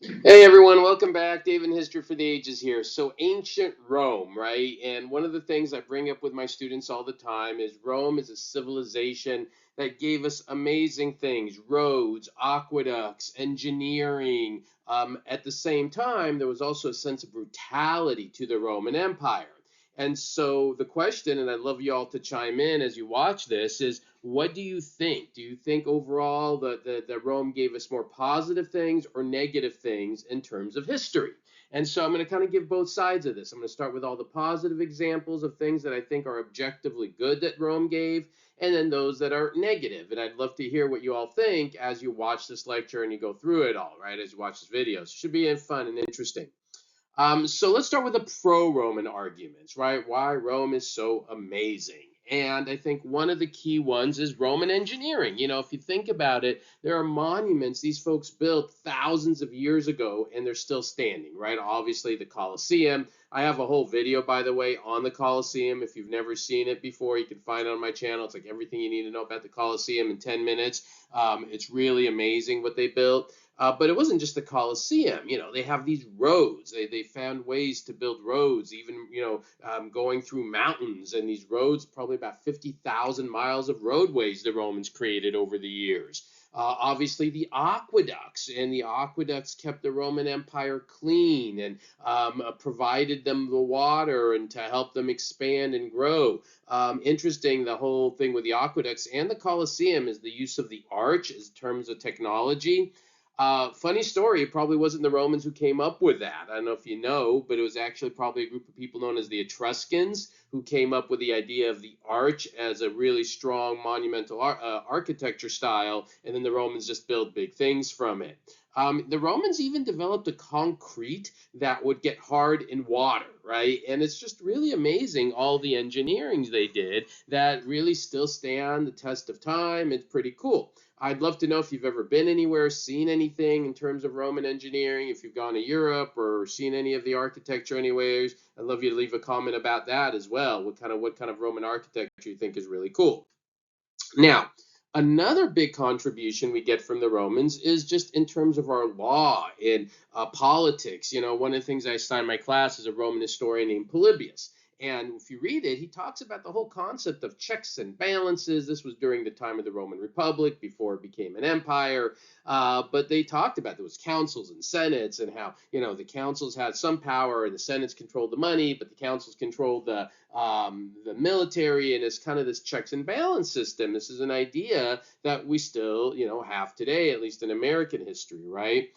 Hey everyone, welcome back. Dave in History for the Ages here. So, ancient Rome, right? And one of the things I bring up with my students all the time is Rome is a civilization that gave us amazing things: roads, aqueducts, engineering. At the same time, there was also a sense of brutality to the Roman Empire. And so the question, and I'd love you all to chime in as you watch this, is what do you think? Do you think overall that Rome gave us more positive things or negative things in terms of history? And so I'm going to kind of give both sides of this. I'm going to start with all the positive examples of things that I think are objectively good that Rome gave, and then those that are negative. And I'd love to hear what you all think as you watch this lecture and you go through it all, right? As you watch this video. So it should be fun and interesting. So let's start with the pro-Roman arguments, right? Why Rome is so amazing. And I think one of the key ones is Roman engineering. If you think about it, there are monuments these folks built thousands of years ago and they're still standing, right? Obviously, the Colosseum. I have a whole video, by the way, on the Colosseum. If you've never seen it before, you can find it on my channel. It's like everything you need to know about the Colosseum in 10 minutes. It's really amazing what they built. But it wasn't just the Colosseum. They have these roads. They found ways to build roads, even going through mountains. And these roads, probably about 50,000 miles of roadways the Romans created over the years. Obviously, the aqueducts, and the aqueducts kept the Roman Empire clean and provided them the water and to help them expand and grow. Interesting, the whole thing with the aqueducts and the Colosseum is the use of the arch in terms of technology. Funny story, it probably wasn't the Romans who came up with that. I don't know if you know, but it was actually probably a group of people known as the Etruscans who came up with the idea of the arch as a really strong monumental architecture style, and then the Romans just built big things from it. The Romans even developed a concrete that would get hard in water, right? And it's just really amazing all the engineering they did that really still stand the test of time. It's pretty cool. I'd love to know if you've ever been anywhere, seen anything in terms of Roman engineering, if you've gone to Europe or seen any of the architecture anywhere. I'd love you to leave a comment about that as well. What kind of Roman architecture you think is really cool. Now, another big contribution we get from the Romans is just in terms of our law and politics. One of the things I study in my class is a Roman historian named Polybius. And if you read it, he talks about the whole concept of checks and balances. This was during the time of the Roman Republic, before it became an empire. But they talked about there was councils and senates, and how the councils had some power and the senates controlled the money, but the councils controlled the military, and it's kind of this checks and balance system. This is an idea that we still, have today, at least in American history, right?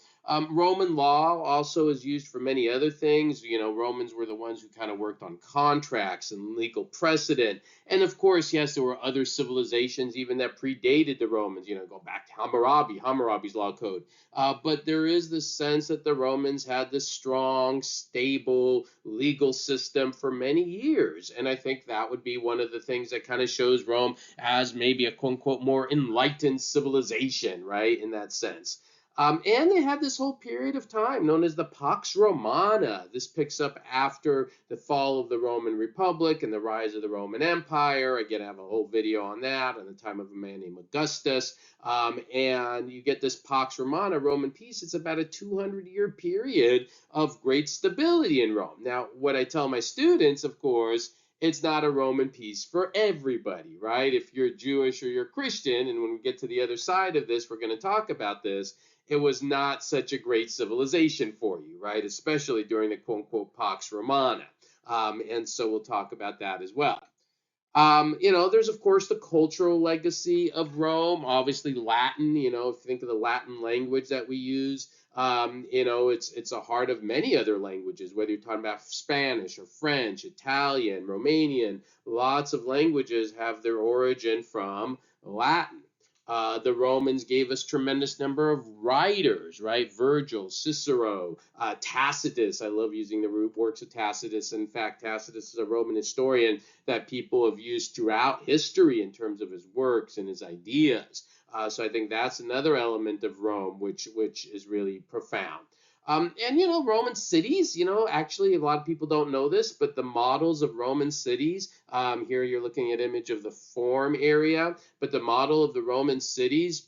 Roman law also is used for many other things. Romans were the ones who kind of worked on contracts and legal precedent. And of course, yes, there were other civilizations even that predated the Romans, go back to Hammurabi's law code. But there is this sense that the Romans had this strong, stable legal system for many years. And I think that would be one of the things that kind of shows Rome as maybe a quote unquote more enlightened civilization, right? In that sense. And they had this whole period of time known as the Pax Romana. This picks up after the fall of the Roman Republic and the rise of the Roman Empire. Again, I have a whole video on that, on the time of a man named Augustus. And you get this Pax Romana, Roman peace. It's about a 200-year period of great stability in Rome. Now, what I tell my students, of course, it's not a Roman peace for everybody, right? If you're Jewish or you're Christian, and when we get to the other side of this, we're going to talk about this, it was not such a great civilization for you, right? Especially during the quote unquote Pax Romana. And so we'll talk about that as well. There's of course the cultural legacy of Rome, obviously Latin. If you think of the Latin language that we use, it's a heart of many other languages, whether you're talking about Spanish or French, Italian, Romanian. Lots of languages have their origin from Latin. The Romans gave us tremendous number of writers, right? Virgil, Cicero, Tacitus. I love using the works of Tacitus. In fact, Tacitus is a Roman historian that people have used throughout history in terms of his works and his ideas. So I think that's another element of Rome, which is really profound. And Roman cities, actually a lot of people don't know this, but the models of Roman cities, here you're looking at image of the Forum area, but the model of the Roman cities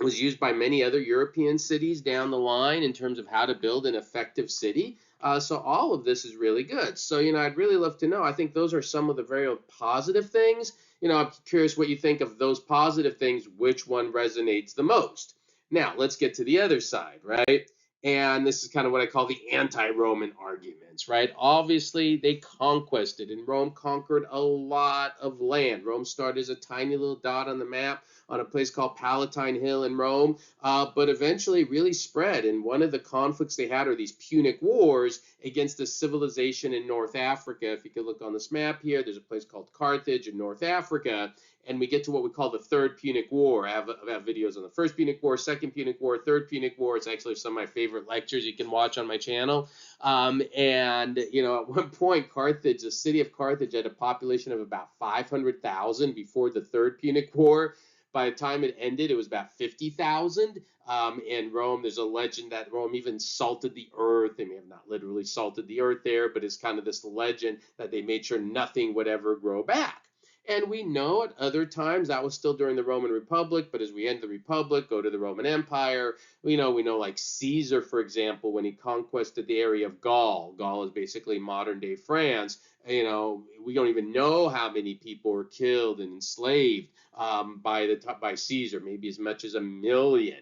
was used by many other European cities down the line in terms of how to build an effective city. So all of this is really good. So, I'd really love to know. I think those are some of the very positive things. I'm curious what you think of those positive things, which one resonates the most. Now, let's get to the other side, right? And this is kind of what I call the anti-Roman arguments, right? Obviously, they conquested, and Rome conquered a lot of land. Rome started as a tiny little dot on the map on a place called Palatine Hill in Rome, but eventually really spread. And one of the conflicts they had are these Punic Wars against a civilization in North Africa. If you could look on this map here, there's a place called Carthage in North Africa. And we get to what we call the Third Punic War. I have videos on the First Punic War, Second Punic War, Third Punic War. It's actually some of my favorite lectures you can watch on my channel. And at one point, Carthage, the city of Carthage, had a population of about 500,000 before the Third Punic War. By the time it ended, it was about 50,000. And Rome, there's a legend that Rome even salted the earth. They may have not literally salted the earth there, but it's kind of this legend that they made sure nothing would ever grow back. And we know at other times that was still during the Roman Republic, but as we end the Republic, go to the Roman Empire, we know like Caesar, for example, when he conquered the area of Gaul. Gaul is basically modern day France. We don't even know how many people were killed and enslaved by Caesar, maybe as much as 1 million.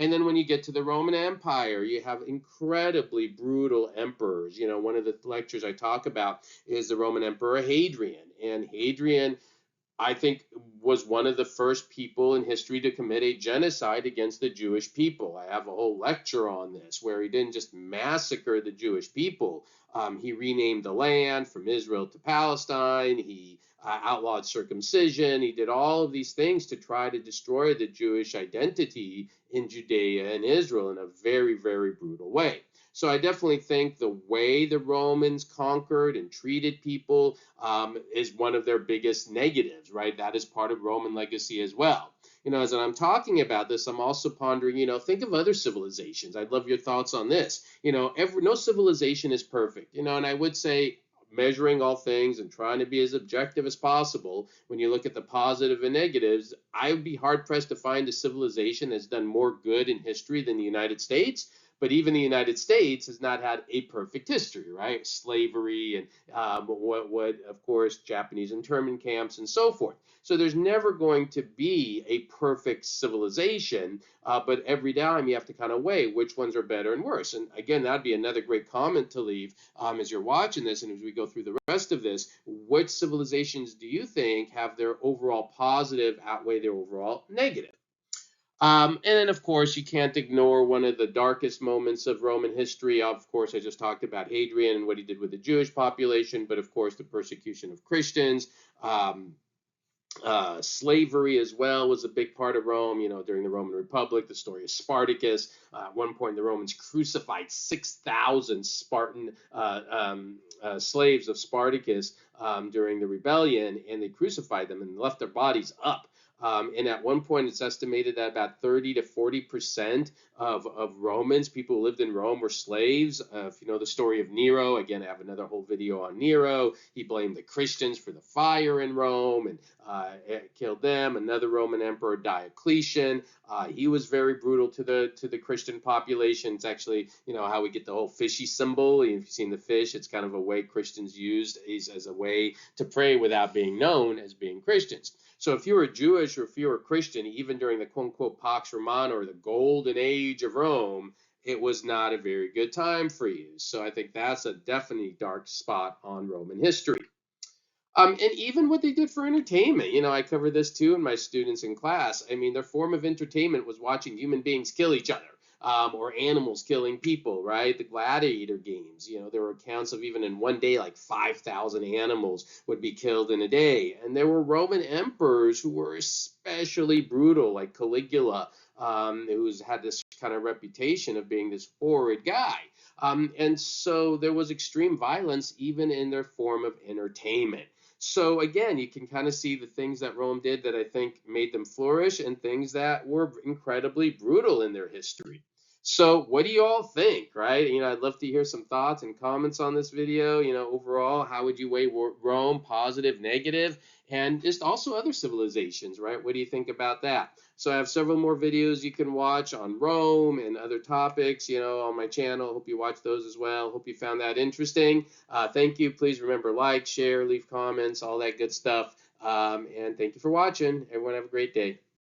And then when you get to the Roman Empire, you have incredibly brutal emperors. One of the lectures I talk about is the Roman Emperor Hadrian. And Hadrian, I think, was one of the first people in history to commit a genocide against the Jewish people. I have a whole lecture on this where he didn't just massacre the Jewish people. He renamed the land from Israel to Palestine. He outlawed circumcision. He did all of these things to try to destroy the Jewish identity in Judea and Israel in a very, very brutal way. So I definitely think the way the Romans conquered and treated people is one of their biggest negatives, right? That is part of Roman legacy as well. As I'm talking about this, I'm also pondering, think of other civilizations. I'd love your thoughts on this. No civilization is perfect, and I would say measuring all things and trying to be as objective as possible, when you look at the positive and negatives, I would be hard pressed to find a civilization that's done more good in history than the United States. But even the United States has not had a perfect history, right? Slavery and of course, Japanese internment camps and so forth. So there's never going to be a perfect civilization, but every time you have to kind of weigh which ones are better and worse. And again, that'd be another great comment to leave as you're watching this and as we go through the rest of this. Which civilizations do you think have their overall positive outweigh their overall negative? And then, of course, you can't ignore one of the darkest moments of Roman history. Of course, I just talked about Hadrian and what he did with the Jewish population, but of course, the persecution of Christians. Slavery as well was a big part of Rome, during the Roman Republic. The story of Spartacus. At one point, the Romans crucified 6,000 Spartan slaves of Spartacus during the rebellion, and they crucified them and left their bodies up. And at one point, it's estimated that about 30 to 40% of Romans, people who lived in Rome, were slaves. If you know the story of Nero, again, I have another whole video on Nero. He blamed the Christians for the fire in Rome and it killed them. Another Roman emperor, Diocletian, he was very brutal to the Christian population. It's actually, how we get the whole fishy symbol. If you've seen the fish, it's kind of a way Christians used as a way to pray without being known as being Christians. So if you were Jewish or if you were Christian, even during the quote-unquote Pax Romana, or the golden age of Rome, it was not a very good time for you. So I think that's a definitely dark spot on Roman history. And even what they did for entertainment, I cover this too in my students in class. I mean, their form of entertainment was watching human beings kill each other. Or animals killing people, right? The gladiator games, there were accounts of even in one day, like 5,000 animals would be killed in a day. And there were Roman emperors who were especially brutal, like Caligula, who's had this kind of reputation of being this horrid guy. And so there was extreme violence even in their form of entertainment. So again, you can kind of see the things that Rome did that I think made them flourish and things that were incredibly brutal in their history. So what do you all think, right? I'd love to hear some thoughts and comments on this video. Overall, how would you weigh Rome, positive, negative, and just also other civilizations, right? What do you think about that? So I have several more videos you can watch on Rome and other topics, on my channel. Hope you watch those as well. Hope you found that interesting. Thank you. Please remember, like, share, leave comments, all that good stuff. And thank you for watching. Everyone have a great day.